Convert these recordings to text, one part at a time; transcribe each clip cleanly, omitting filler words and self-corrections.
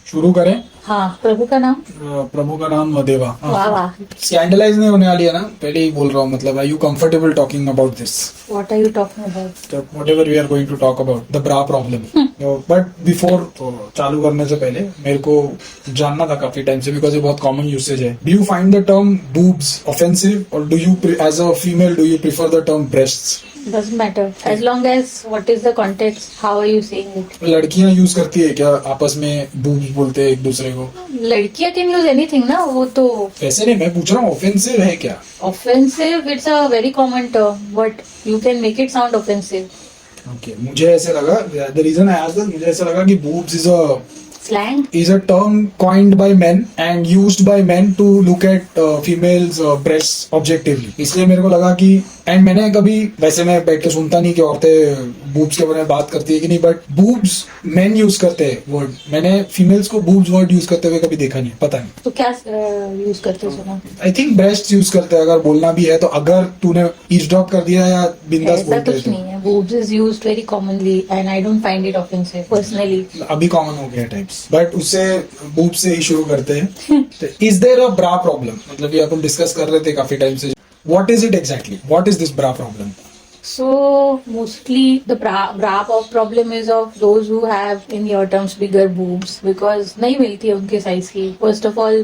शुरू करें। हाँ, प्रभु का नाम। प्रभु का नाम देवा। वाह वाह। स्कैंडलाइज नहीं होने वाली है ना, पहले ही बोल रहा हूँ। मतलब are you comfortable talking about this? What are you talking about? Whatever we are going to talk about the bra problem. But before चालू करने से पहले मेरे को जानना था काफी टाइम से, बिकॉज ये बहुत कॉमन यूसेज है। Do you find the term boobs offensive, और do you as a female do you prefer the term breasts? Doesn't matter as long as what is the context, how are you saying it? लड़कियां use करती है क्या आपस में boobs बोलते हैं एक दूसरे को? लड़कियां कैन यूज एनीथिंग ना, वो तो ऐसे नहीं, मैं पूछ रहा हूँ ऑफेंसिव है क्या? Offensive it's a very common term but you can make it sound offensive. Okay, मुझे ऐसे लगा, द रीजन आई आस्क्ड, मुझे ऐसा लगा कि boobs Slang? is a term coined by men and used by men to look at females breasts objectively. इसलिए मेरे को लगा कि, एंड मैंने कभी, वैसे मैं बैठ के सुनता नहीं कि औरतें बूब्स के बारे में बात करती है कि नहीं, बट बूब्स मेन यूज करते हैं वर्ड। मैंने फीमेल्स को बूब्स वर्ड यूज करते हुए कभी देखा नहीं, पता नहीं। तो क्या यूज करते हो सुना? आई थिंक ब्रेस्ट यूज करते हैं, अगर बोलना भी है तो। अगर तूने ईज़ड्रॉप कर दिया या बिंदास ऐसा बोलते कुछ हैं नहीं है। boobs is used very commonly and I don't find it offensive personally. तो अभी कॉमन हो गया टाइप्स, बट उससे बूब से ही शुरू करते हैं। Is there a bra problem? मतलब ये अपन डिस्कस कर रहे थे काफी टाइम से। What is it exactly? What is this bra problem? So mostly the bra problem is of those who have in your terms bigger boobs because नहीं मिलती है उनके साइज की। First of all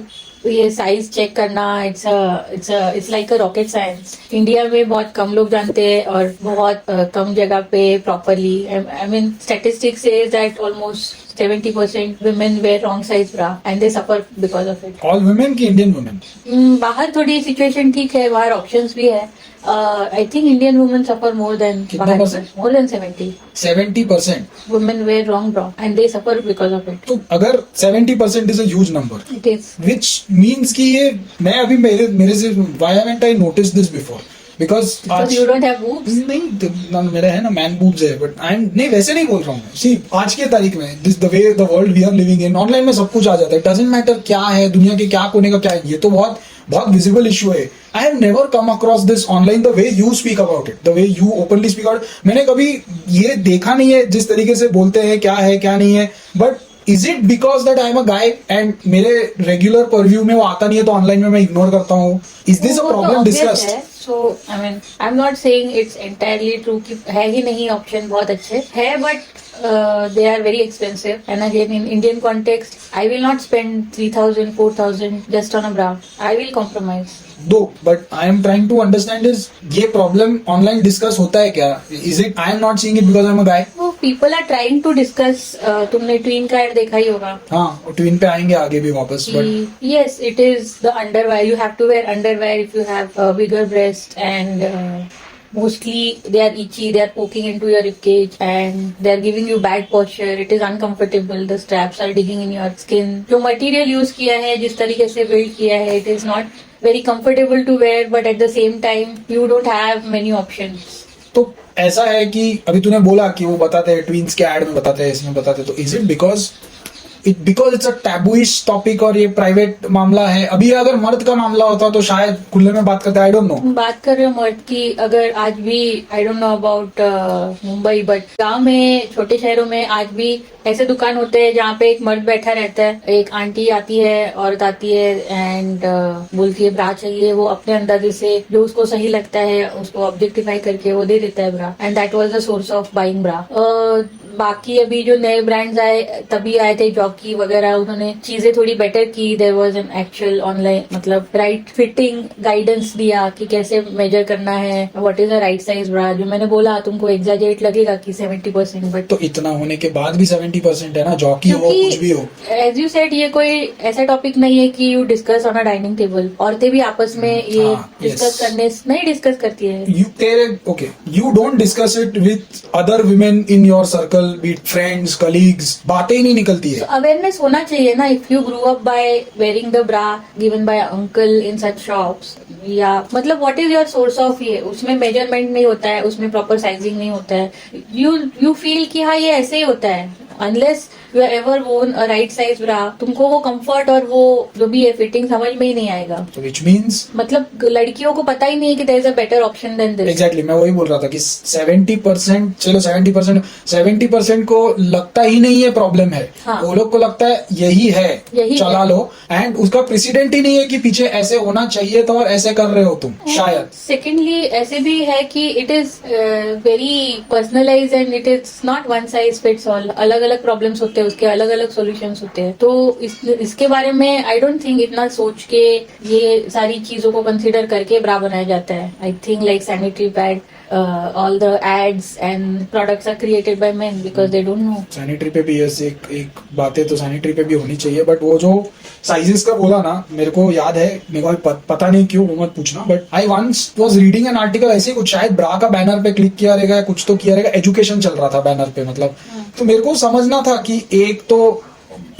ये साइज चेक करना it's like a rocket science. India में बहुत कम लोग जानते हैं और बहुत कम जगह पे properly. I mean statistics says that almost 70% women wear wrong size bra and they suffer because of it. All women की इंडियन वुमेन? बाहर थोड़ी सिचुएशन ठीक है, बाहर ऑप्शंस भी है। I think Indian women suffer more than कितना percent? More than 70 70%? women wear wrong bra and they suffer because of it. तो अगर 70% is a huge number, It is. Which means कि ये, मैं अभी मेरे से, why haven't I notice this before? Because Because you don't have boobs. नहीं, मेरा है ना, मैन बूब्स है, बट आई एम नहीं, वैसे नहीं बोल रहा हूँ। सी, आज के तारीख में this the way the world we are living in, online में सब कुछ आ जाता है। डजंट मैटर क्या है, दुनिया के क्या कोने का क्या है, ये तो बहुत बहुत विजिबल इशू है। I have never come across this online the way you speak about it, the way you openly speak about. मैंने कभी ये देखा नहीं है जिस तरीके से बोलते हैं क्या है क्या नहीं है, but is it because that I am a guy and मेरे रेगुलर परव्यू में वो आता नहीं है तो ऑनलाइन में मैं इग्नोर करता हूँ? Is this a problem discussed? So I mean I'm not saying it's entirely true कि है ही नहीं, ऑप्शन बहुत अच्छे है but they are very expensive and again in Indian context I will not spend 3,000 4,000 just on a bra. I will compromise. Though, but I am trying to understand is ये problem online discuss होता है क्या? Is it I am not seeing it because I am a guy? वो people are trying to discuss. तुमने tween का ad देखा ही होगा। हाँ, ट्विन पे आएंगे आगे भी वापस, but yes it is the underwear. You have to wear underwear if you have bigger breast and mostly they are itchy, they are poking into your rib cage and they are giving you bad posture. It is uncomfortable, the straps are digging in your skin. जो material use किया है, जिस तरीके से build किया है, it is not very comfortable to wear but at the same time you don't have many options. तो ऐसा है कि अभी तूने बोला कि वो बताते हैं ट्विन्स के एड में बताते हैं, इसमें बताते हैं, तो is it because it's a tabooish topic और ये प्राइवेट मामला है? अभी अगर मर्द का मामला होता तो शायद खुले में बात करते, आई डोंट नो। बात कर रहे हो मर्द की, अगर आज भी I don't know about Mumbai but गांव में, छोटे शहरों में आज भी ऐसे दुकान होते हैं जहाँ पे एक मर्द बैठा रहता है, एक आंटी आती है, औरत आती है एंड बोलती है ब्रा चाहिए, वो अपने अंदाजे से जो उसको सही लगता है उसको ऑब्जेक्टिफाई करके वो दे देता है bra and that was the source of buying bra. बाकी अभी जो नए ब्रांड्स आए तभी आए थे, जॉकी वगैरह, उन्होंने चीजें थोड़ी बेटर की। There was an actual online मतलब राइट फिटिंग गाइडेंस दिया कि कैसे मेजर करना है, what is the right size bra. जो मैंने बोला तुमको एग्जैजरेट लगेगा कि 70% बट तो इतना होने के बाद भी 70% है ना, जॉकी हो कुछ भी हो। एज यू सेड ये कोई ऐसा टॉपिक नहीं है कि you discuss on a dining table. औरतें भी आपस में ये डिस्कस करने नहीं डिस्कस करती है। You don't discuss it with other women in your circle, B it friends, colleagues, बातें ही नहीं निकलती है। अवेयरनेस होना चाहिए ना। If you grow up by wearing the bra given by uncle in such shops, या मतलब what is your source of ये, उसमें मेजरमेंट नहीं होता है, उसमें प्रॉपर साइजिंग नहीं होता है, यू फील कि हाँ ये ऐसे ही होता है, अनलेस यू एवर वोन अ राइट साइज ब्रा, तुमको वो कंफर्ट और वो जो भी है फिटिंग समझ में ही नहीं आएगा. So which means मतलब लड़कियों को पता ही नहीं है कि there is a better option than this. Exactly मैं वही बोल रहा था कि 70%, चलो 70% को लगता ही नहीं है प्रॉब्लम है. हाँ. वो लोग को लगता है यही है, यही चला है. लो, एंड उसका प्रेसिडेंट ही नहीं है कि पीछे ऐसे होना चाहिए था और ऐसे कर रहे हो तुम शायद. सेकेंडली ऐसे भी है कि it is very personalize and it is not one size fits all. अलग अलग प्रॉब्लम्स होते हैं, उसके अलग अलग सॉल्यूशंस होते हैं. तो इसके बारे में आई डोंट थिंक इतना सोच के ये सारी चीजों को कंसीडर करके ब्रा बनाया जाता है. I think like sanitary pad, all the ads and products are created by men because they don't know. Sanitary पे भी यस, एक बातें तो सैनिटरी पे भी होनी चाहिए, बट वो जो साइजेस का बोला ना, मेरे को याद है, मेरे को पता नहीं क्यों, वो मत पूछना, but I once was reading an article ऐसे कुछ, शायद ब्रा का बैनर पे क्लिक किया रहेगा, कुछ तो किया रहेगा, एजुकेशन चल रहा था बैनर पे, मतलब तो मेरे को समझना था कि एक तो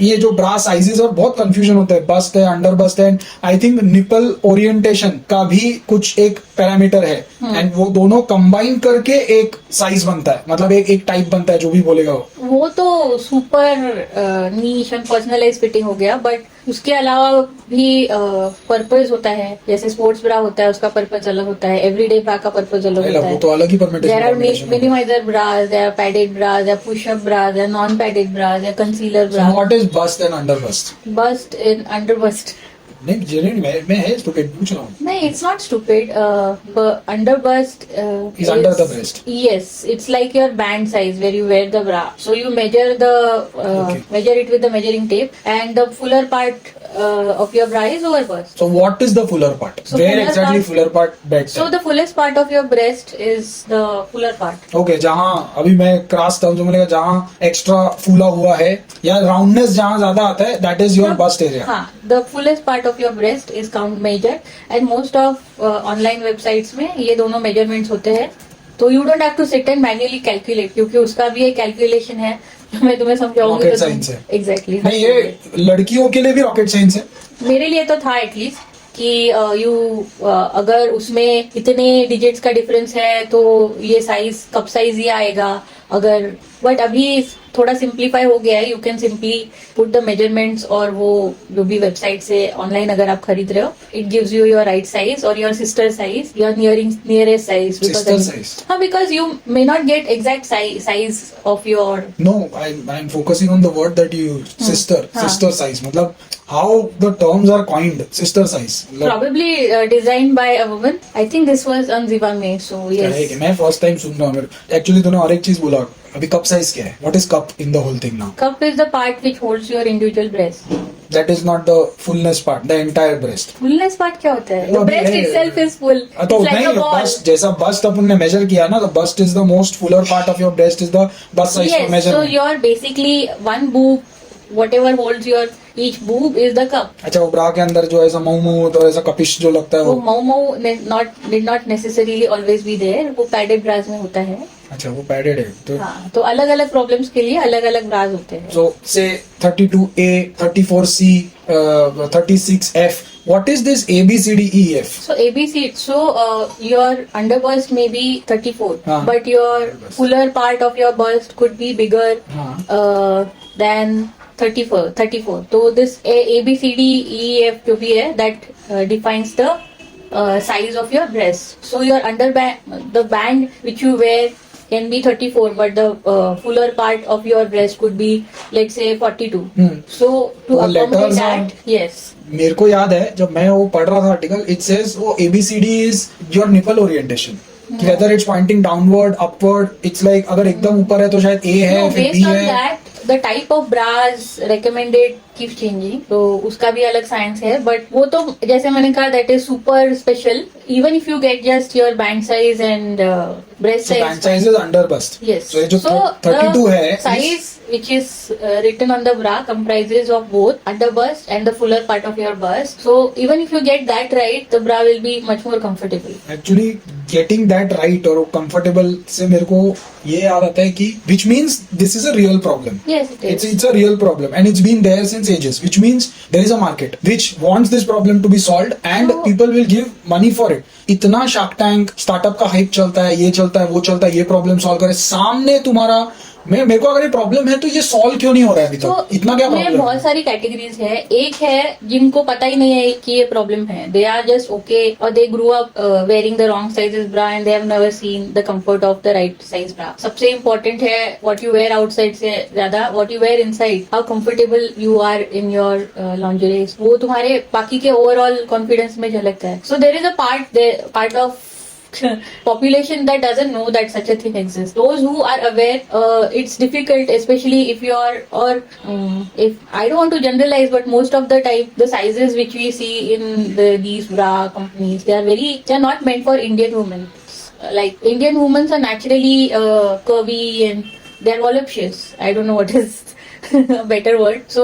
ये जो ब्रा साइजेस और बहुत कंफ्यूजन होता है, बस्ट है, अंडर बस्ट है, and I think nipple orientation का भी कुछ एक पैरामीटर है, एंड वो दोनों कंबाइन करके एक साइज बनता है, मतलब एक टाइप बनता है, जो भी बोलेगा वो तो super niche and personalize fitting हो गया. बट उसके अलावा भी पर्पस होता है. जैसे स्पोर्ट्स ब्रा होता है, उसका पर्पस अलग होता है. एवरीडे ब्रा का पर्पस अलग होता वो है. तो अलग ही There are permutation. minimizer bras, there are padded bras, there are push-up bras, there are non-padded bras, there are concealer bras. What is bust and under bust? Bust and under bust. नहीं genuine मैं है stupid पूछ रहा हूँ. No, it's not stupid. But under bust Is under the breast. Yes, it's like your band size where you wear the bra. So you measure Okay. measure it with the measuring tape, and the fuller part of your bra is over bust. So what is the fuller part? So Where fuller exactly part- fuller part beds? So the fullest part of your breast is the fuller part. Okay, जहाँ अभी मैं cross term जो मैंने कहा, जहाँ extra फूला हुआ है या राउंडनेस जहाँ ज्यादा आता है, that is your bast area. हाँ, the fullest part of your breast is count measured, and most of online websites में ये दोनों measurements होते हैं. तो you don't have to sit and manually calculate, क्योंकि उसका भी एक कैलकुलेशन है जो मैं तुम्हें समझाऊंगी. Rocket science है. एग्जैक्टली. नहीं, ये लड़कियों के लिए भी रॉकेट साइंस है. मेरे लिए तो था एटलीस्ट कि यू अगर उसमें इतने डिजिट्स का डिफरेंस है तो ये साइज कप साइज ही आएगा. अगर बट अभी थोड़ा सिंप्लीफाई हो गया है. You can simply put the measurements, और वो जो भी वेबसाइट से ऑनलाइन अगर आप खरीद रहे हो, it gives you your right size और your sister size, your nearest size. Sister size. हाँ, because you may not get exact size of your. No, I'm focusing on the word that you used, sister, हाँ. sister size. मतलब how the terms are coined, sister size. मतलब Probably designed by a woman. I think this was on Zivame, so क्या है yes. कि मैं first time सुन रहा हूँ. Actually तूने और एक चीज बोला अभी, कप साइज क्या है? What is cup in the whole thing now? Cup is the part which holds your individual breast. That is not the fullness part, the entire breast. Fullness part क्या होता है? वो The अभी breast है. itself is full. तो It's like नहीं, a ball. Bust जैसा bust अपन ने मेजर किया ना, the bust is the most fuller part of your breast, is the bust size for Yes, so measurement. you're basically one boob, whatever holds your each boob is the cup. अच्छा, वो ब्रा के अंदर जो ऐसा मऊ तो ऐसा कपिश जो लगता है वो वो, mau did not necessarily always be there. वो padded bras में होता है. अच्छा वो पैडेड है तो. हाँ, तो अलग अलग प्रॉब्लम्स के लिए अलग अलग ब्रास होते हैं. So say 32A, 34C, 36F. What is this ABCDEF? So ABC, your under bust may be 34, हाँ. but your fuller part of your bust could be bigger than 34. So this ABCDEF जो भी है, that defines the size of your breast. So your the band which you wear can be 34, but the fuller part of your breast could be, let's say, 42. So to वो accommodate letters that, yes. मेरे को याद है जब मैं वो पढ़ रहा था आर्टिकल, इट सेज वो ABCD is your nipple orientation. Whether it's pointing downward, upward, it's like अगर एकदम ऊपर है तो शायद A है, No, फिर B based on है. that, the type of bras recommended keeps changing. तो उसका भी अलग साइंस है. बट वो तो जैसे मैंने कहा, that is super special. Even if you get just your band size and breast So size. band size is under bust. Yes. So ये जो 32 the है, size which is written on the bra comprises of both under bust and the fuller part of your bust. So even if you get that right, the bra will be much more comfortable. Actually getting that right और comfortable से मेरे को ये याद आता है कि which means this is a real problem. Yes, it is. It's a real problem and it's been there since ages, which means there is a market which wants this problem to be solved and So- people will give money for it. इतना shark tank startup का hype चलता है, ये चलता है, वो चलता है, ये प्रॉब्लम सॉल्व करे, सामने तुम्हारा मेरे को अगर ये प्रॉब्लम है तो ये सॉल्व क्यों नहीं हो रहा है अभी तो तक? इतना क्या इसमें प्रॉब्लम बहुत है? सारी कैटेगरीज है. एक है जिनको पता ही नहीं है कि ये प्रॉब्लम है. दे आर जस्ट ओके और they grow up wearing the wrong sizes bra and they have never seen the comfort of the right size bra. सबसे इम्पोर्टेंट है व्हाट यू वेयर आउटसाइड से ज्यादा what you wear inside. How comfortable you are in your lingerie. वो तुम्हारे बाकी के overall confidence में झलकता है. So there is a part of population that doesn't know that such a thing exists. Those who are aware, it's difficult, especially if you are, or if I don't want to generalize, but most of the time, the sizes which we see in these bra companies, they are not meant for Indian women. Like Indian women are naturally curvy and they are voluptuous. I don't know what is a better word. So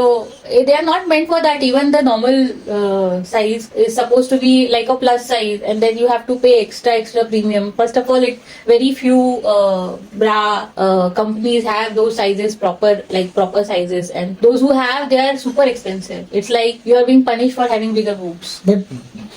they are not meant for that. Even the normal size is supposed to be like a plus size, and then you have to pay extra premium. First of all, very few bra companies have those sizes proper sizes, and those who have, they are super expensive. It's like you are being punished for having bigger boobs. But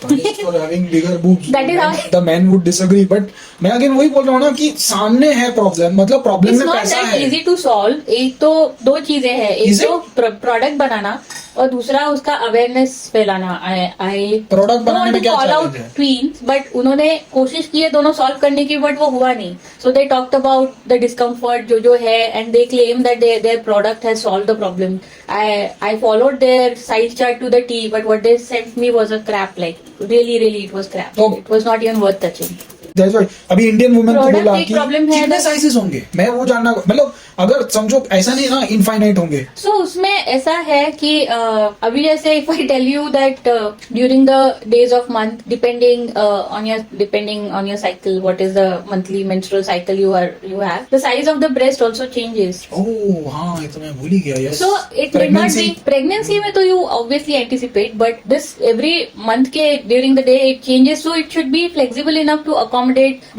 punished for having bigger boobs, That is how- the men would disagree. But मैं again वही बोल रहा हूँ ना कि सामने है problem, मतलब प्रॉब्लम It's में not पैसा that है. easy to solve. एक तो दो चीजें हैं. Is एक तो प्रोडक्ट बनाना और दूसरा उसका अवेयरनेस फैलाना. आई प्रोडक्ट बनाने में क्या कॉल आउट चैलेंज है? क्वींस, बट उन्होंने कोशिश की है दोनों सॉल्व करने की, बट वो हुआ नहीं. So they talked about the discomfort जो है, and they claim that their product has solve the problem. I followed their size chart to the T, but what they sent me was a crap. Like really it was crap. तो- it was not even worth touching. That's right. अभी Indian women को Product बोला एक कि problem है कितने ना? Sizes होंगे, मैं वो जानना, मतलब अगर समझो ऐसा नहीं ना इनफाइनाइट होंगे. सो उसमें ऐसा है कि अभी जैसे if I tell you that during the days of month depending on your cycle what is the monthly menstrual cycle you have, the size of the breast also changes. ओह हाँ, ये तो मैं भूल ही गया. Yes. So it may not be pregnancy में तो you obviously anticipate, but this every month के during the day it changes, so it should be flexible enough to accommodate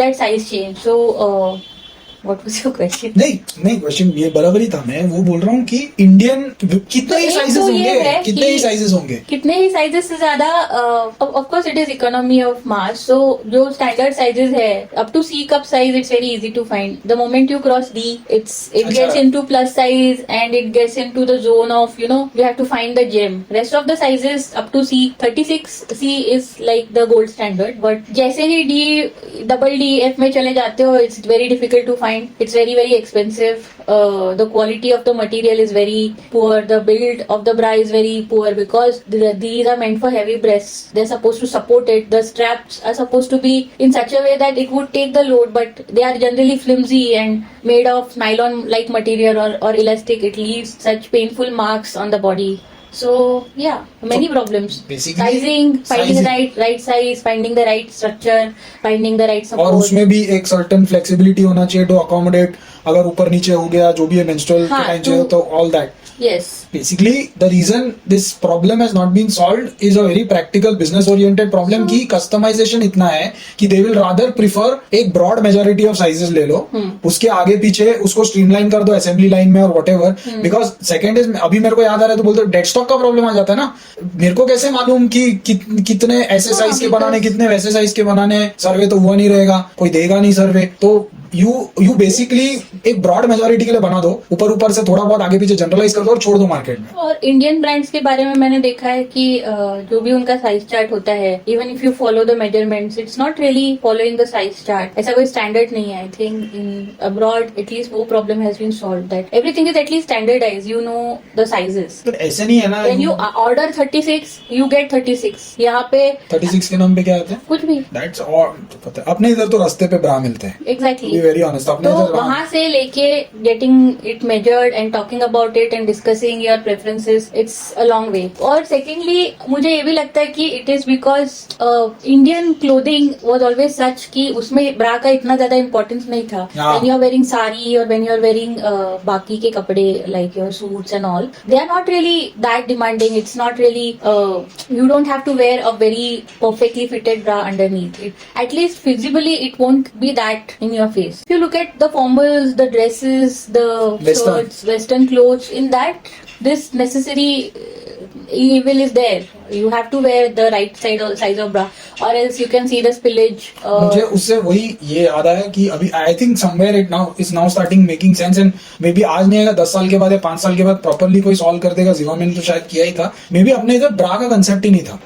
that size change. So what was your question? नहीं question ये बराबर ही था. मैं वो बोल रहा हूँ कि इंडियन कितने तो ही एक साइजेस तो ये होंगे, है कितने कि- ही साइजेस होंगे. कितने ही साइजेस से ज्यादा of course it is economy of mass. So जो स्टैंडर्ड साइजेस है up to C cup size it's very easy to find. The moment you cross D it अच्छा. Gets into plus size and it gets into the zone of you have to find the gem. Rest of the sizes up to C 36 C is like the gold standard. But जैसे ही D double D F में चले जाते हो it's very difficult to find. It's very expensive. The quality of the material is very poor. The build of the bra is very poor because these are meant for heavy breasts. They're supposed to support it. The straps are supposed to be in such a way that it would take the load, but they are generally flimsy and made of nylon-like material or elastic. It leaves such painful marks on the body. So yeah, many problems. basically, Sizing, finding the sizing. right size, finding the right structure, finding the right support. और उसमें भी एक certain flexibility होना चाहिए to accommodate. अगर ऊपर नीचे हो गया जो भी है मेंस्ट्रुअल हाँ, टाइम चाहिए तो all that. Yes. Basically, the reason this problem has not been solved is a very practical, business-oriented problem कि customization इतना है कि they will rather prefer एक broad majority of sizes ले लो, उसके आगे पीछे उसको streamline कर दो assembly line में और whatever. Because second is अभी मेरे को याद आ रहा है तो बोलते हो dead stock का problem आ जाता है ना. मेरे को कैसे मालूम कि कितने ऐसे हाँ, साइज के because- बनाने, कितने वैसे साइज के बनाने. सर्वे तो हुआ नहीं रहेगा, कोई देगा नहीं सर्वे. तो यू बेसिकली एक ब्रॉड मेजोरिटी के लिए बना दो, ऊपर से थोड़ा बहुत आगे पीछे जनरलाइज कर दो और छोड़ दो मार्केट में. और इंडियन ब्रांड्स के बारे में मैंने देखा है कि जो भी उनका साइज चार्ट होता है, even if you follow the measurements, it's not really following the size chart. ऐसा कोई स्टैंडर्ड नहीं है. I think in abroad at least वो problem has been solve that everything is at least standardize. You know the sizes. तो ऐसे नहीं है ना. When you order 36 you get 36. यहाँ पे 36 के नाम पे क्या आता है? कुछ भी. दैट्स ऑल पता है. अपने इधर तो रास्ते पे ब्रा मिलते हैं. एग्जैक्टली. Very honest. अपने तो इधर ब्रा वहां से लेके getting it measured and talking about it and discussing your preferences, it's a long way. और सेकेंडली मुझे ये भी लगता है कि it is because Indian clothing was always such कि उसमें ब्रा का इतना ज्यादा इंपॉर्टेंस नहीं था. हाँ. When you are wearing sari और व्हेन यू आर वेयरिंग बाकी के कपड़े like your suits and all, they are not really that demanding. It's not really you don't have to wear a very perfectly fitted bra underneath it. At least visibly it won't be that in your face. If you look at the formals, the dresses, the Western. shirts, western clothes, in that this necessary evil is there. You have to wear the right size of bra, or else you can see the spillage. मुझे उससे वही ये याद आया कि अभी I think somewhere it now is now starting making sense and may be आज नहीं आएगा 10 साल के बाद या 5 साल के बाद प्रॉपरली कोई सॉल्व कर देगा. जीवा मैंने तो शायद किया ही था. मे बी अपने इधर ब्रा का कंसेप्ट ही नहीं था.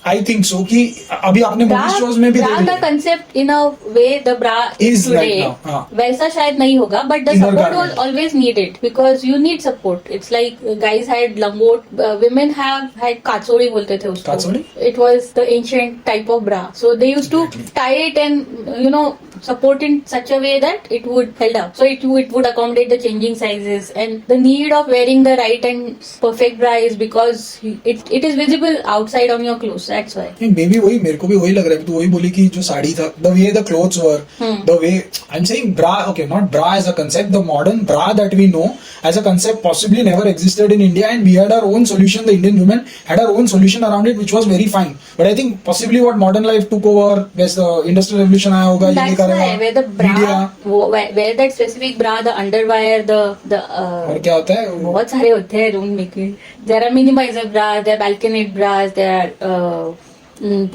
आई थिंक सो कि अभी आपने मूवी शोज में भी ब्रा का concept in a way the bra Is is today right now, हाँ. वैसा शायद नहीं होगा, but the Inner support garment. Was always needed because you need support. It's like guys had langot, women have had काचोड़ी बोलते थे उसको. काचोड़ी? It was the ancient type of bra, so they used to tie it and support in such a way that it would held up, so it would accommodate the changing sizes. And the need of wearing the right and perfect bra is because it is visible outside on your clothes, that's why. May be वही मेरे को भी वही लग रहा है. तू वही बोली कि जो साड़ी था the way the clothes were the way I am saying bra okay not bra as a concept. The modern bra that we know as a concept possibly never existed in India and we had our own solution. The Indian women had our own solution around it which was very fine. But I think possibly what modern life took over as the industrial revolution आया होगा ये That's why where the bra, media where that specific bra, the underwire, the और क्या होता है वो बहुत सारे होते हैं. don't make it. There are minimizer bras, there are balconette bras, there are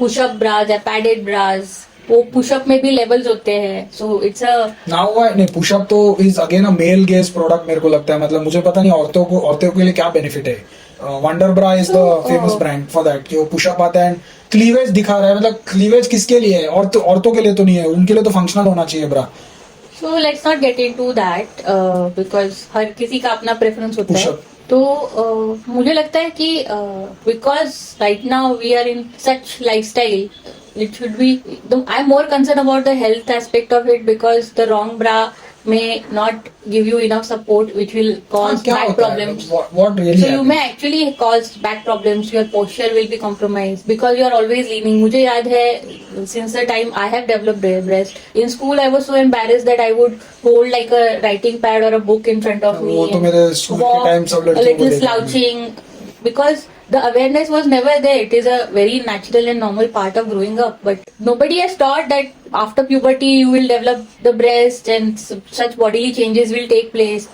push-up bras, there are padded bras. वो पुशअप में भी लेवल्स होते हैं, सो इट्स अ नाउ नहीं पुशअप तो is again a male gaze product मेरे को लगता है. मतलब मुझे पता नहीं औरतों के लिए क्या बेनिफिट है. Wonder bra is the famous brand for that कि वो पुशअप आता है एंड क्लीवेज दिखा रहा है. मतलब क्लीवेज किसके लिए है? औरतों के लिए तो नहीं है. उनके लिए तो फंक्शनल होना चाहिए bra. So let's not get into that because हर किसी का अपना प्रेफरेंस होता है. Push-up. तो मुझे लगता है कि because right now we are in such lifestyle, it should be I'm more concerned about the health aspect of it because the wrong bra may not give you enough support which will cause क्या back होता है? problems. What really So you happens? may actually cause back problems. Your posture will be compromised because you are always leaning. मुझे याद है since the time I have developed breast in school I was so embarrassed that I would hold like a writing pad or a book in front of me. वो तो and मेरे school के walk time सब a लड़कियों को little देखा मैंने. slouching because the awareness was never there. It is a very natural and normal part of growing up, but nobody has taught that after puberty you will develop the breast and such bodily changes will take place.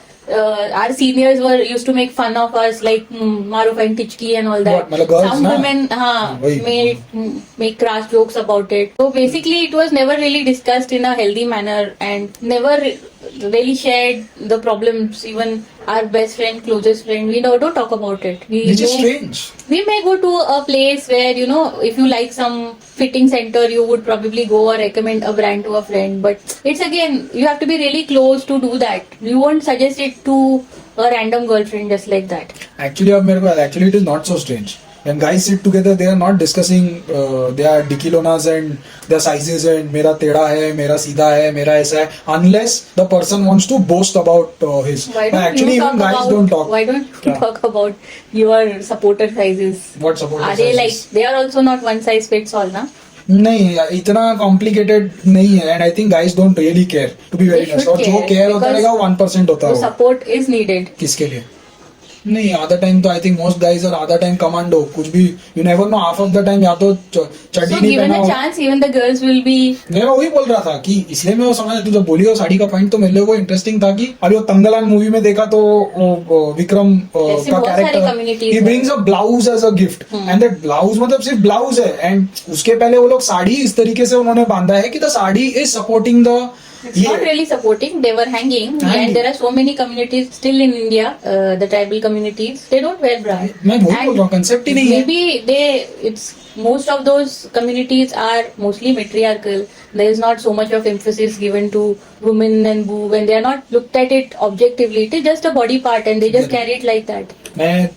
Our seniors used to make fun of us like Maruf and Tichki and all that. What, मतलब girls Some ना? women वही. make crass jokes about it. So basically it was never really discussed in a healthy manner and never really shared the problems. Even our best friend, closest friend, we don't talk about it. Which is strange. We may go to a place where, if you like some fitting center, you would probably go or recommend a brand to a friend. But it's again, you have to be really close to do that. You won't suggest it to a random girlfriend just like that. Actually अब मेरे को actually it is not so strange. When guys sit together, they are not discussing their dikilonas and their sizes and मेरा टेढ़ा है, मेरा सीधा है, मेरा ऐसा है, unless the person wants to boast about his. Why But don't actually you even talk guys about, don't talk. Why don't you क्या? talk about your supporter sizes? What supporter Are they sizes? like, they are also not one size fits all, na? नहीं इतना complicated नहीं है and I think guys don't really care to be very They honest. should और जो care, care होता because रहेगा वो 1% होता So है. support is needed. किसके लिए? नहीं आधा टाइम तो I think most guys are आधा टाइम कमांडो. कुछ भी you never know. Half of the time या तो चड्डी So नहीं given पहना a होगा. chance, even the girls will be. मैं वही बोल रहा था कि इसलिए मैं वो समझ तू जब बोली वो साड़ी का पॉइंट तो मेरे लिए वो इंटरेस्टिंग था कि अभी वो तंगलान मूवी में देखा तो वो विक्रम ऐसे का बहुत सारे कैरेक्टर communities ही हैं. Brings a blouse as a gift and that blouse मतलब सिर्फ ब्लाउज है एंड उसके पहले वो लोग साड़ी इस तरीके से उन्होंने बांधा है कि the sari is supporting the It's not really supporting. They were hanging, Hanging. and there are so many communities still in India. The tribal communities, they don't wear bra. मैं वही बोल रहा हूँ कंसेप्ट ही नहीं है. Maybe it's most of those communities are mostly matriarchal. There is not so much of emphasis given to women and boob, and they are not looked at it objectively. It is just a body part, and they just carry it like that. मैं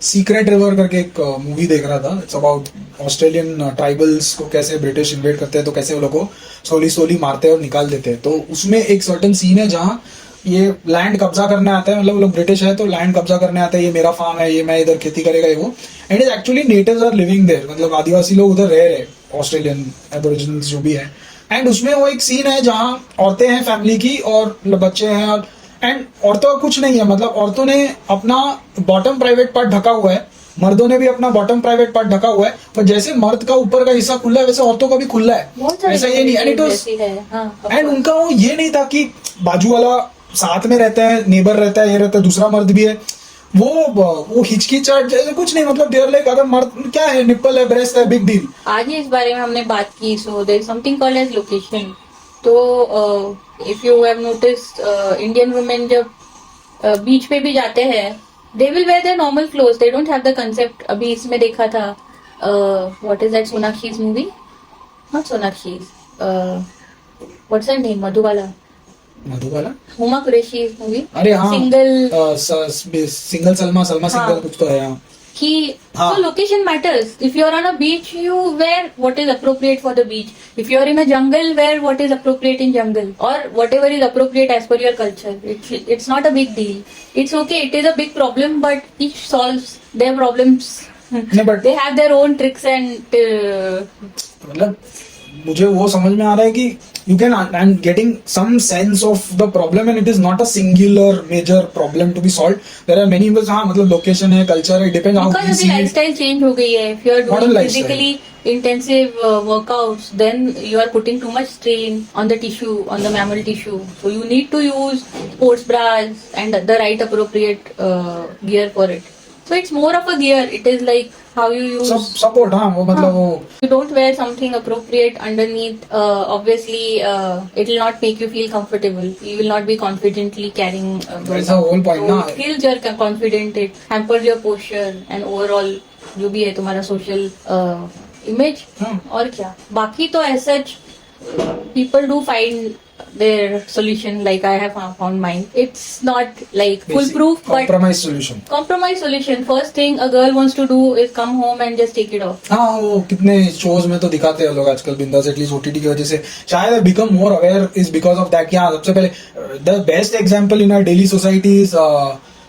secret river करके एक movie देख रहा था. It's about Australian tribals को कैसे British invade करते हैं तो कैसे वो लोग को सोली मारते हैं और निकाल देते हैं. तो उसमें एक सर्टन सीन है जहाँ ये लैंड कब्जा करने आता है. मतलब वो लोग ब्रिटिश है तो लैंड कब्जा करने आता है. ये मेरा फार्म है, ये मैं इधर खेती करेगा ये वो. And is actually natives are living there. मतलब आदिवासी लोग उधर रह रहे ऑस्ट्रेलियन एबोरिजिनल्स जो भी है. एंड उसमें वो एक सीन है जहाँ औरतें हैं फैमिली की और बच्चे हैं और एंड औरतों का कुछ नहीं है. मतलब औरतों ने अपना बॉटम प्राइवेट पार्ट ढका हुआ है, मर्दों ने भी अपना बॉटम प्राइवेट पार्ट ढका हुआ है. पर जैसे मर्द का ऊपर का हिस्सा खुला है वैसे औरतों का भी खुला है. बहुत सारी ऐसा ये नहीं. एंड इट वाज ऐसी है. हाँ, of एंड course. उनका वो ये नहीं था कि बाजू वाला साथ में रहता है, नेबर रहता है, ये रहता है, दूसरा मर्द भी है. वो हिचकिचाहट जैसे कुछ नहीं, मतलब देयर लाइक अगर मर्द क्या है, निप्पल है, ब्रेस्ट है, बिग डील. आज ही इस बारे में हमने बात की. So there is something called age location. तो if you have noticed, Indian women जब बीच पे भी जाते हैं, they will wear their normal clothes. They don't have the concept. अभी इसमें देखा था, what is that Sonakshi's movie, not Sonakshi's, what's her name, Madhubala, Huma Qureshi's movie. अरे हाँ, सिंगल सिंगल सलमा सिंगल कुछ तो है. हाँ. कि हाँ. so location matters. If you are on a beach, you wear what is appropriate for the beach. If you are in a jungle, wear what is appropriate in jungle, or whatever is appropriate as per your culture. It's not a big deal. It's okay. It is a big problem, but each solves their problems. नहीं, but They have their own tricks and मतलब मुझे वो समझ में आ रहा है कि you can, I am getting some sense of the problem and it is not a singular major problem to be solve. There are many. हाँ, मतलब लोकेशन है, कल्चर है, डिपेंड हाउ because यू अभी सी इट. lifestyle change हो गई है. If you are Modern doing lifestyle. physically intensive workouts, then you are putting too much strain on the tissue, on the mammal tissue. So you need to use sports bras and the right appropriate gear for it. So it's more of a gear. It is like how you use. Support. हाँ, वो मतलब वो You don't wear something appropriate underneath. Obviously, it will not make you feel comfortable. You will not be confidently carrying. That's the whole point, So ना. it kills your confidence. It hampers your posture and overall जो भी है तुम्हारा social image. हाँ. और क्या बाकी तो as such people do find their solution, like I have found mine. It's not like foolproof, but compromise solution. compromise solution. First thing a girl wants to do is come home and just take it off. हाँ, वो कितने shows में तो दिखाते हैं लोग आजकल बिंदास, एटलीस्ट ओटीटी की वजह से शायद become more aware is because of that. हाँ, सबसे पहले the best example in our daily society is,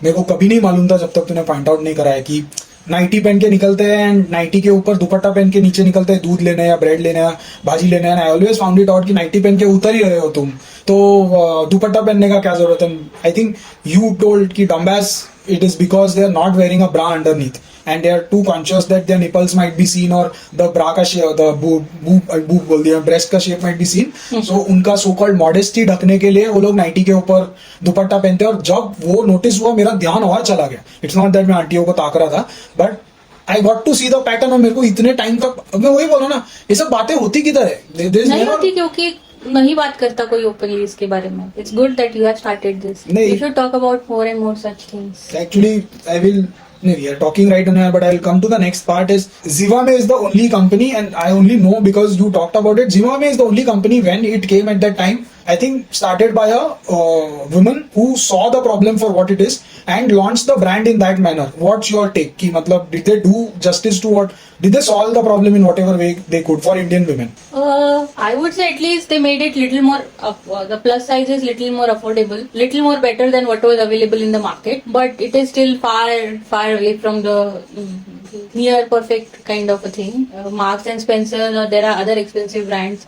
मेरे को कभी नहीं मालूम था जब तक तूने पॉइंट आउट नहीं करा है कि नाइटी पहन के निकलते हैं एंड नाइटी के ऊपर दुपट्टा पहन के नीचे निकलते हैं दूध लेने या ब्रेड लेने या भाजी लेने. I always found it out कि नाइटी पहन के उतर ही रहे हो तुम, तो दुपट्टा पहनने का क्या जरूरत है. आई थिंक यू टोल्ड कि डम्बैस, it is because they are not wearing a bra underneath and they are too conscious that their nipples might be seen or the bra का shape, the boob बोल दिया, breast का shape might be seen. So उनका so called modesty ढकने के लिए वो लोग नाइटी के ऊपर दुपट्टा पहनते हैं. और जब वो नोटिस हुआ मेरा ध्यान और चला गया. इट्स नॉट दैट मैं आंटियों को ताक रहा था, but I got to see the pattern. और मेरे को इतने टाइम तक, मैं वही बोल रहा हूँ ना, ये सब बातें होती किधर है. नहीं होती क्योंकि नहीं बात करता कोई ओपनली इसके बारे में. It's good that you have started this. You should talk about more and more such things. Actually, I will. No, we are talking right now, but I'll come to the next part. Is Zivame is the only company, and I only know because you talked about it. Zivame is the only company when it came at that time. I think started by a woman who saw the problem for what it is and launched the brand in that manner. What's your take? Ki, matlab, did they do justice to what? Did they solve the problem in whatever way they could for Indian women? I would say at least they made it little more. The plus size is little more affordable, little more better than what was available in the market. But it is still far away from the near perfect kind of a thing. Marks and Spencer, or there are other expensive brands,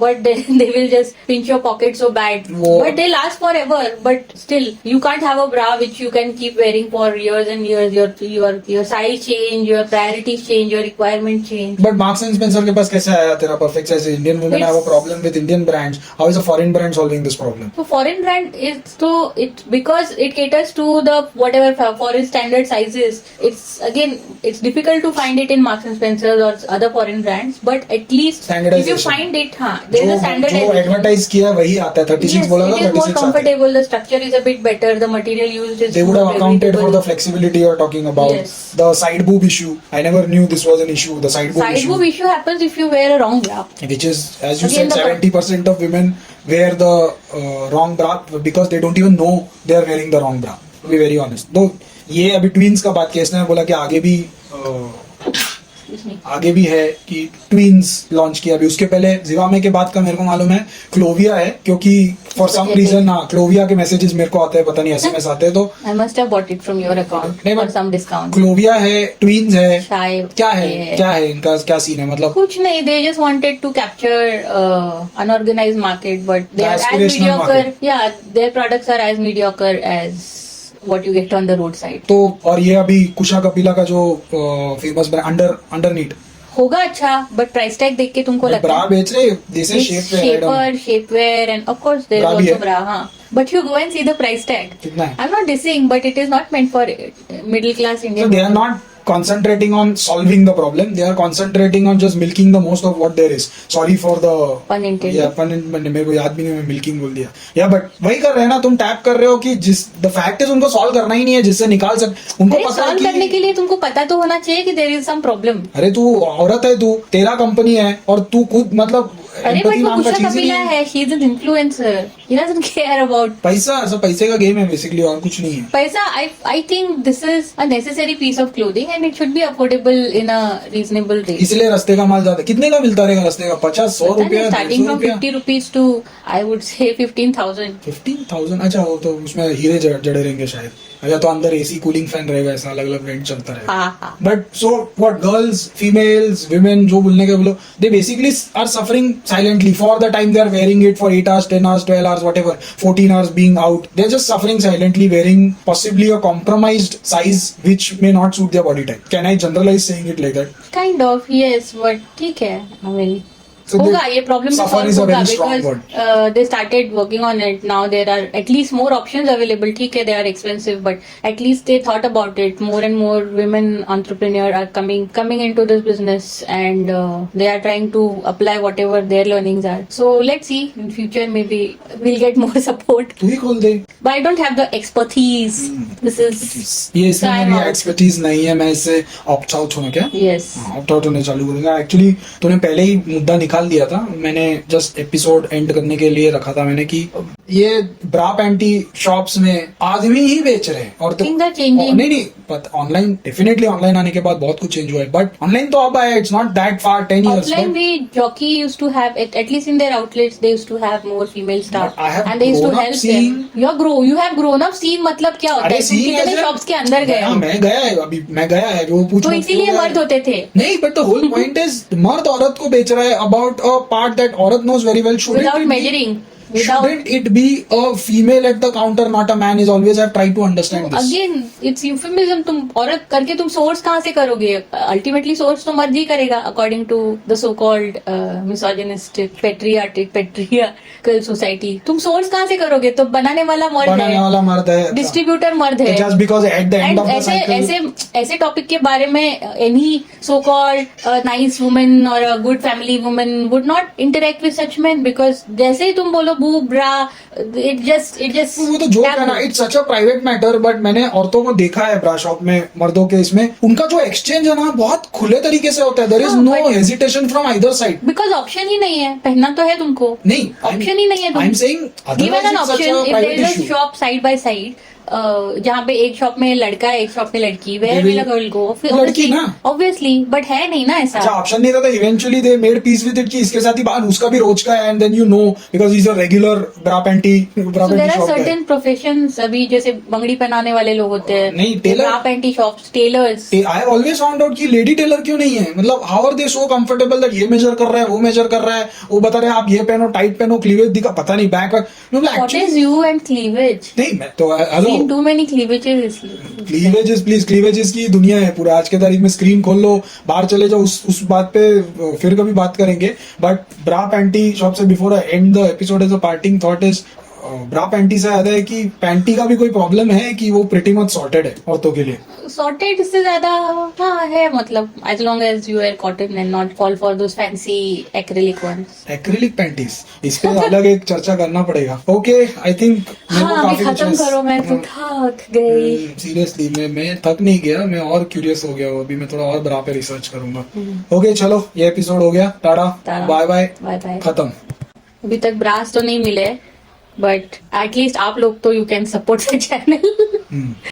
but they will just pinch your pocket so bad. Whoa. But they last forever. But still, you can't have a bra which you can keep wearing for years and years. Your size change, your priorities change, your requirement change. But Marks and Spencer के पास कैसे आया तेरा perfect size? Indian women have a problem with Indian brands. How is a foreign brand solving this problem? So foreign brand is so it because it caters to the whatever foreign standard sizes. It's difficult to find it in Marks and Spencer or other foreign brands, but at least if you find it, there is a जो standardization. advertise किया वही आता है. 36 Yes, बोला it था, is more 36 आता है. comfortable. The structure is a bit better. The material used is They would have more accounted for breathable. the flexibility you're talking about. Yes. The side boob issue. I never knew this was an issue. The side boob Side issue. boob issue happens if you wear a wrong bra. Which is, as you Again, said, the 70% of women wear the wrong bra because they don't even know they are wearing the wrong bra. To be very honest. Though ये अभी twins का बात किया, इसने बोला कि आगे भी है कि ट्विंस लॉन्च किया. अभी उसके पहले जिवामे के बाद का मेरे को मालूम है क्लोविया है, क्योंकि फॉर सम रीजन क्लोविया के मैसेजेस मेरे को आते हैं, पता नहीं एसएमएस आते हैं. तो I must have bought it from your account नहीं, for but some discount. Clovia है, ट्विंस है, शायद क्या है इनका क्या सीन है? मतलब कुछ नहीं, they just wanted to capture unorganized market, but they The are as aspirational mediocre. market. Yeah, their products are as mediocre as what you get on the roadside. तो और ये अभी कुशा कपिला का जो फेमस ब्रांड अंडरनीट होगा अच्छा, बट प्राइस टैग देख के तुमको लगता ब्रा बेच रहे this is shaper, shapewear and of course their Bra is भी आल्सो है। ब्रा. हाँ, but you go and see the price tag. कितना है? I am not dissing, but it is not meant for middle class So Indian. they are not concentrating on solving the problem. They are concentrating on just milking the most of what there is. Sorry for the Pun intended. Yeah, pun intended. मेरे को याद भी नहीं, मैं milking बोल दिया. Yeah, but वही कर रहे हैं ना, तुम टैप कर रहे हो कि जिस the fact is उनको solve करना ही नहीं है, जिससे निकाल उनको अरे पता है सॉल्व करने कि के लिए तुमको पता तो होना चाहिए कि देयर इज सम प्रॉब्लम. अरे तू औरत है, तू तेरा कंपनी है और तू खुद मतलब अरे बट empathy वो नाम का कुशा चीज ही कपिला नहीं है. है, she is an influencer, he doesn't care about पैसा, सब पैसे का गेम है बेसिकली, और कुछ नहीं है. पैसा. I think this is a necessary piece of clothing and it should be affordable in a reasonable rate. इसलिए रस्ते का माल ज्यादा. कितने का मिलता रहेगा रस्ते का? 50-100 रुपया, स्टार्टिंग 150 फ्रॉम रुपया, 50 rupees to I would say 15,000. 15,000. अच्छा, वो तो उसमें हीरे जड़े रहेंगे शायद. अच्छा, तो अंदर एसी कूलिंग फैन रहेगा, ऐसा अलग अलग रेंट चलता रहेगा. हाँ हाँ. But so what, girls, females, women, जो बोलने के बोलो, they basically are suffering silently for the time they are wearing it for 8 hours, 10 hours, 12 hours, whatever, 14 hours being out. They're just suffering silently, wearing possibly a compromised size which may not suit their body type. Can I generalize saying it like that? Kind of yes, but ठीक है. I mean So होगा they- ये problem suffer solve is a होगा very strong because they started working on it. Now there are at least more options available. ठीक है, they are expensive but at least they thought about it. More and more women entrepreneur are coming into this business and they are trying to apply whatever their learnings are. So let's see, in future maybe we'll get more support, तू ही खोल दे. but I don't have the expertise. This is ये इसमें time मेरी out. Expertise नहीं है, मैं इससे opt out हूँ क्या? yes. ऑप्ट आउट होने चालू करूंगा. एक्चुअली तूने पहले ही मुद्दा निकाल दिया था. मैंने जस्ट एपिसोड एंड करने के लिए रखा था मैंने कि ये ब्रा पैंटी शॉप्स में आदमी ही बेच रहे हैं. और Things are changing. नहीं ऑनलाइन डेफिनेटली ऑनलाइन आने के बाद बहुत कुछ चेंज हुआ है. बट ऑनलाइन तो अब आया, it's not that far 10 years. Offline, we jockey used to have at least in their outlets they used to have more female staff, But I have and they used to grown up help seeing- them. You have grown up seeing मतलब क्या होता है? तुम seeing कितने as a- shops के अंदर गए हाँ, हो? मैं गया है, अभी मैं गया है, वो पूछ तो मत इसीलिए क्यों गया मर्द है? होते थे. नहीं, but the whole point is मर्द औरत को बेच रहा है अबाउट अ पार्ट दैट औरत knows very well. Without measuring. Shouldn't it be a female at the counter, not a man? Is always I've tried to understand this. Again, it's euphemism. तुम औरत करके तुम सोर्स कहाँ से करोगे? Ultimately source तो मर्द ही करेगा according to the so called misogynistic patriarchal society. तुम सोर्स कहाँ से करोगे? तो बनाने वाला मर्द बनाने है, वाला मर्द है, डिस्ट्रीब्यूटर मर्द है. just because at the end And of the ऐसे cycle. ऐसे टॉपिक के बारे में any so called nice women और a good family women would not interact with such man, because जैसे ही तुम बोलो बूब ब्रा, इट जस्ट वो तो जोक है ना, it's such a private matter. But मैंने औरतों को देखा है ब्रा शॉप में, मर्दों के इसमें उनका जो एक्सचेंज है ना बहुत खुले तरीके से होता है. देयर इज हाँ, no but- hesitation from either side. Because option ही नहीं है. पहनना तो है तुमको, नहीं, ऑप्शन ही नहीं है. I am saying given an otherwise option, it's such a if there private is a issue. Shop side by side जहाँ पे एक शॉप में लड़का है, एक शॉप में लड़की, where They will will- a girl go? लड़की ना. ऑब्वियसली, बट है नहीं ना ऐसा. अच्छा, ऑप्शन नहीं था. Eventually they made peace with it कि इसके साथ ही बाहर उसका भी रोज का है, and then you know because is a regular bra panty So there are shop है. certain professions, अभी जैसे बंगड़ी पहनाने वाले लोग होते हैं, नहीं, tailor- bra panty shops, tailors. I have always found out कि लेडी टेलर क्यों नहीं है. मतलब how are they so comfortable that ये मेजर कर रहा है, वो मेजर कर रहा है, वो बता रहे हैं आप ये पहनो, टाइट पहनो, क्लीवेज दिखा, पता नहीं बैक. मतलब What is actually you and cleavage? नहीं, मैं तो hello, Seen too many cleavages इसलिए. क्लीवेजेस प्लीज, क्लीवेजेस की दुनिया है पूरा. आज के तारीख में स्क्रीन खोल लो, बाहर चले जाओ, उस बात पे फिर कभी बात करेंगे. बट ब्रा पैंटी शॉप से before I end the episode as a parting thought is, bra panty से याद है कि पैंटी का भी कोई प्रॉब्लम है कि वो प्रिटी मच सॉर्टेड है औरतों के लिए. Sorted इससे ज्यादा हाँ है, मतलब as long as you wear cotton and not fall for those fancy acrylic ones. Acrylic panties, इस पे अलग एक चर्चा करना पड़ेगा. ओके, आई थिंक हाँ, अभी खत्म करो, मैं तो थक गई. सीरियसली मैं थक नहीं गया, मैं और क्यूरियस हो गया हूँ. अभी मैं थोड़ा और ब्रा पे रिसर्च करूंगा. ओके, चलो ये एपिसोड हो गया. Tata, bye bye, bye bye. खत्म. अभी तक ब्रास तो नहीं मिले, बट एटलीस्ट आप लोग तो you can support the channel.